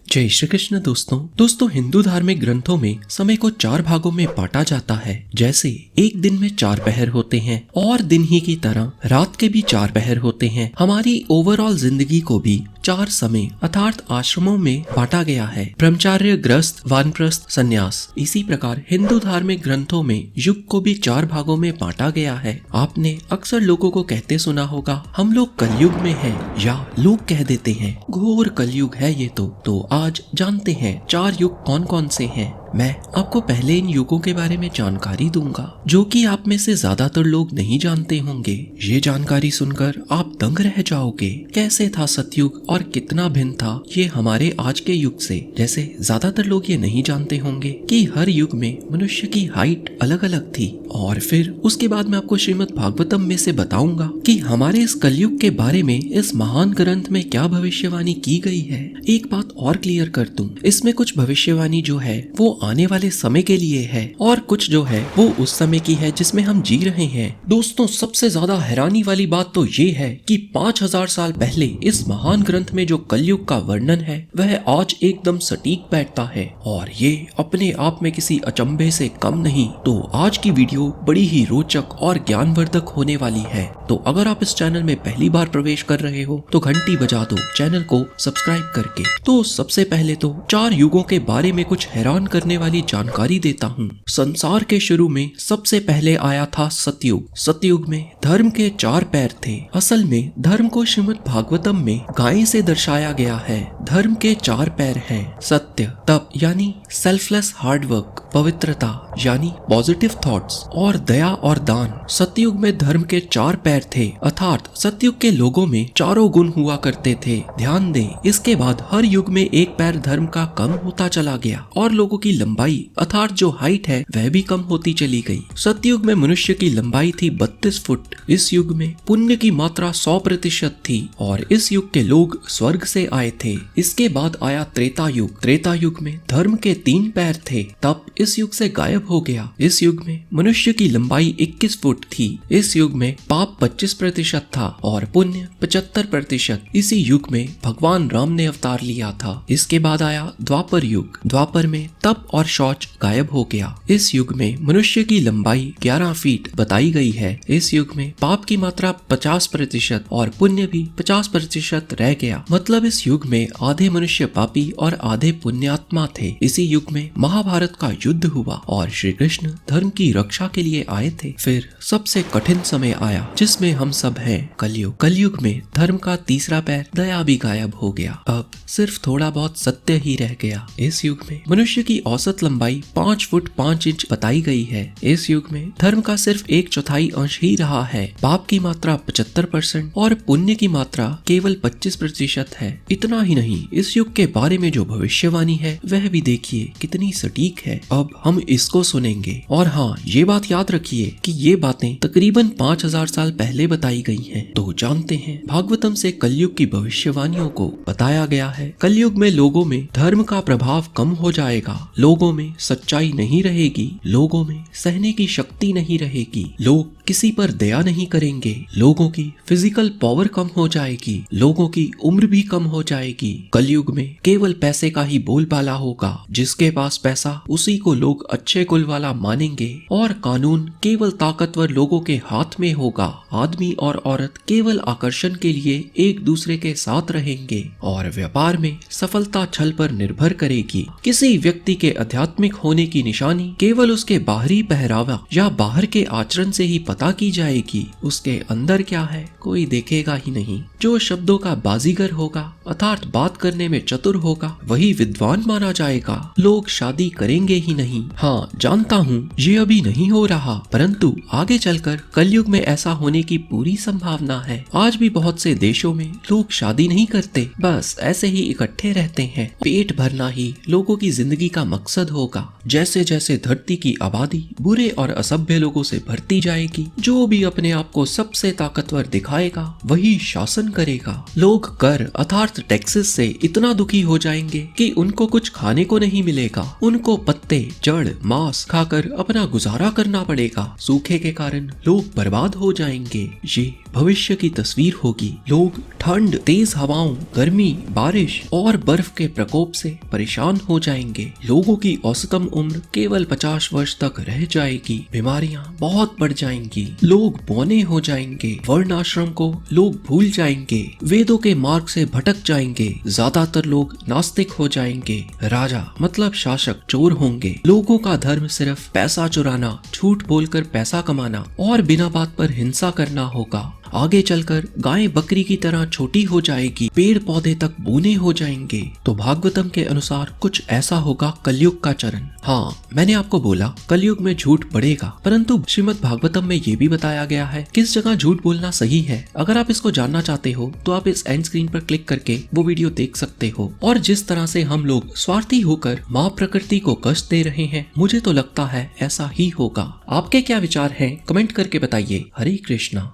जय श्री कृष्ण दोस्तों हिंदू धार्मिक ग्रंथों में समय को 4 भागों में बांटा जाता है। जैसे एक दिन में 4 पहर होते हैं और दिन ही की तरह रात के भी 4 पहर होते हैं। हमारी ओवरऑल जिंदगी को भी 4 समय अर्थात आश्रमों में बांटा गया है, ब्रह्मचार्य, गृहस्थ, वानप्रस्थ, संन्यास। इसी प्रकार हिंदू धार्मिक ग्रंथों में युग को भी 4 भागों में बांटा गया है। आपने अक्सर लोगों को कहते सुना होगा, हम लोग कलयुग में हैं, या लोग कह देते हैं घोर कलयुग है ये तो आज जानते हैं 4 युग कौन कौन से हैं। मैं आपको पहले इन युगों के बारे में जानकारी दूंगा जो कि आप में से ज्यादातर लोग नहीं जानते होंगे। ये जानकारी सुनकर आप दंग रह जाओगे, कैसे था सतयुग और कितना भिन्न था ये हमारे आज के युग से। जैसे ज्यादातर लोग ये नहीं जानते होंगे कि हर युग में मनुष्य की हाइट अलग अलग थी, और फिर उसके बाद मैं आपको श्रीमद् भागवतम में से बताऊंगा कि हमारे इस कलयुग के बारे में इस महान ग्रंथ में क्या भविष्यवाणी की गई है। एक बात और क्लियर कर दूं, इसमें कुछ भविष्यवाणी जो है वो आने वाले समय के लिए है और कुछ जो है वो उस समय की है जिसमें हम जी रहे हैं। दोस्तों, सबसे ज्यादा हैरानी वाली बात तो ये है कि 5000 साल पहले इस महान ग्रंथ में जो कलयुग का वर्णन है वह आज एकदम सटीक बैठता है, और ये अपने आप में किसी अचंभे से कम नहीं। तो आज की वीडियो बड़ी ही रोचक और ज्ञानवर्धक होने वाली है। तो अगर आप इस चैनल में पहली बार प्रवेश कर रहे हो तो घंटी बजा दो चैनल को सब्सक्राइब करके। तो सबसे पहले तो 4 युगों के बारे में कुछ हैरान करने वाली जानकारी देता हूँ। संसार के शुरू में सबसे पहले आया था सतयुग। सतयुग में धर्म के 4 पैर थे। असल में धर्म को श्रीमद् भागवतम में गाय से दर्शाया गया है। धर्म के 4 पैर हैं, सत्य, तप यानी सेल्फलेस हार्ड वर्क, पवित्रता यानी पॉजिटिव थॉट्स, और दया और दान। सतयुग में धर्म के 4 पैर थे, अर्थात सतयुग के लोगों में 4 गुण हुआ करते थे। ध्यान दें, इसके बाद हर युग में 1 पैर धर्म का कम होता चला गया और लोगों की लंबाई अर्थात जो हाइट है वह भी कम होती चली गई। सतयुग में मनुष्य की लंबाई थी 32 फुट। इस युग में पुण्य की मात्रा 100% थी और इस युग के लोग स्वर्ग से आए थे। इसके बाद आया त्रेता युग। त्रेता युग में धर्म के 3 पैर थे। तप इस युग से गायब हो गया। इस युग में मनुष्य की लंबाई 21 फुट थी। इस युग में पाप 25% था और पुण्य 75%। इसी युग में भगवान राम ने अवतार लिया था। इसके बाद आया द्वापर युग। द्वापर में तप और शौच गायब हो गया। इस युग में मनुष्य की लंबाई 11 फीट बताई गई है। इस युग में पाप की मात्रा 50% और पुण्य भी 50% रह गया। मतलब इस युग में आधे मनुष्य पापी और आधे पुण्यात्मा थे। इसी युग में महाभारत का युद्ध हुआ और श्री कृष्ण धर्म की रक्षा के लिए आए थे। फिर सबसे कठिन समय आया जिसमें हम सब हैं, कलयुग। कलयुग में धर्म का 3रा पैर दया भी गायब हो गया। अब सिर्फ थोड़ा बहुत सत्य ही रह गया। इस युग में मनुष्य की औसत लंबाई 5 फुट 5 इंच बताई गई है। इस युग में धर्म का सिर्फ 1/4 अंश ही रहा है। पाप की मात्रा 75% और पुण्य की मात्रा केवल 25% है। इतना ही नहीं, इस युग के बारे में जो भविष्यवाणी है वह भी देखिए कितनी सटीक है। अब हम इसको सुनेंगे, और हाँ, ये बात याद रखिए कि ये बातें तकरीबन 5000 साल पहले बताई गई हैं। तो जानते हैं, भागवतम से कलयुग की भविष्यवाणियों को बताया गया है। कलयुग में लोगों में धर्म का प्रभाव कम हो जाएगा, लोगों में सच्चाई नहीं रहेगी, लोगों में सहने की शक्ति नहीं रहेगी, लोग किसी पर दया नहीं करेंगे, लोगों की फिजिकल पावर कम हो जाएगी, लोगों की उम्र भी कम हो जाएगी। कलयुग में केवल पैसे का ही बोलबाला होगा। जिसके पास पैसा उसी को लोग अच्छे कुल वाला मानेंगे, और कानून केवल ताकतवर लोगों के हाथ में होगा। आदमी और औरत केवल आकर्षण के लिए एक दूसरे के साथ रहेंगे, और व्यापार में सफलता छल पर निर्भर करेगी। किसी व्यक्ति के आध्यात्मिक होने की निशानी केवल उसके बाहरी पहरावा या बाहर के आचरण से ही पता की जाएगी। उसके अंदर क्या है कोई देखेगा ही नहीं। जो शब्दों का बाजीगर होगा अर्थात बात करने में चतुर होगा वही विद्वान माना जाएगा। लोग शादी करेंगे ही नहीं। हाँ, जानता हूँ ये अभी नहीं हो रहा, परंतु आगे चलकर कलयुग में ऐसा होने की पूरी संभावना है। आज भी बहुत से देशों में लोग शादी नहीं करते, बस ऐसे ही इकट्ठे रहते हैं। पेट भरना ही लोगों की जिंदगी का मकसद होगा। जैसे जैसे धरती की आबादी बुरे और असभ्य लोगों से भरती जाएगी, जो भी अपने आप को सबसे ताकतवर दिखाएगा वही शासन करेगा। लोग कर अर्थात नॉर्थ टेक्सास से इतना दुखी हो जाएंगे कि उनको कुछ खाने को नहीं मिलेगा। उनको पत्ते, जड़, मांस खाकर अपना गुजारा करना पड़ेगा। सूखे के कारण लोग बर्बाद हो जाएंगे। ये भविष्य की तस्वीर होगी। लोग ठंड, तेज हवाओं, गर्मी, बारिश और बर्फ के प्रकोप से परेशान हो जाएंगे। लोगों की औसतम उम्र केवल 50 वर्ष तक रह जाएगी। बीमारियां बहुत बढ़ जाएंगी। लोग बौने हो जाएंगे। वर्ण आश्रम को लोग भूल जाएंगे। वेदों के मार्ग से भटक जाएंगे। ज्यादातर लोग नास्तिक हो जाएंगे। राजा मतलब शासक चोर होंगे। लोगों का धर्म सिर्फ पैसा चुराना, झूठ बोलकर पैसा कमाना और बिना बात पर हिंसा करना होगा। आगे चलकर गाय बकरी की तरह छोटी हो जाएगी। पेड़ पौधे तक बूने हो जाएंगे। तो भागवतम के अनुसार कुछ ऐसा होगा कलयुग का चरण। हाँ, मैंने आपको बोला कलयुग में झूठ बढ़ेगा, परंतु श्रीमद् भागवतम में ये भी बताया गया है किस जगह झूठ बोलना सही है। अगर आप इसको जानना चाहते हो तो आप इस एंड स्क्रीन पर क्लिक करके वो वीडियो देख सकते हो। और जिस तरह से हम लोग स्वार्थी होकर माँ प्रकृति को कष्ट दे रहे हैं, मुझे तो लगता है ऐसा ही होगा। आपके क्या विचार हैं? कमेंट करके बताइए। हरे कृष्णा।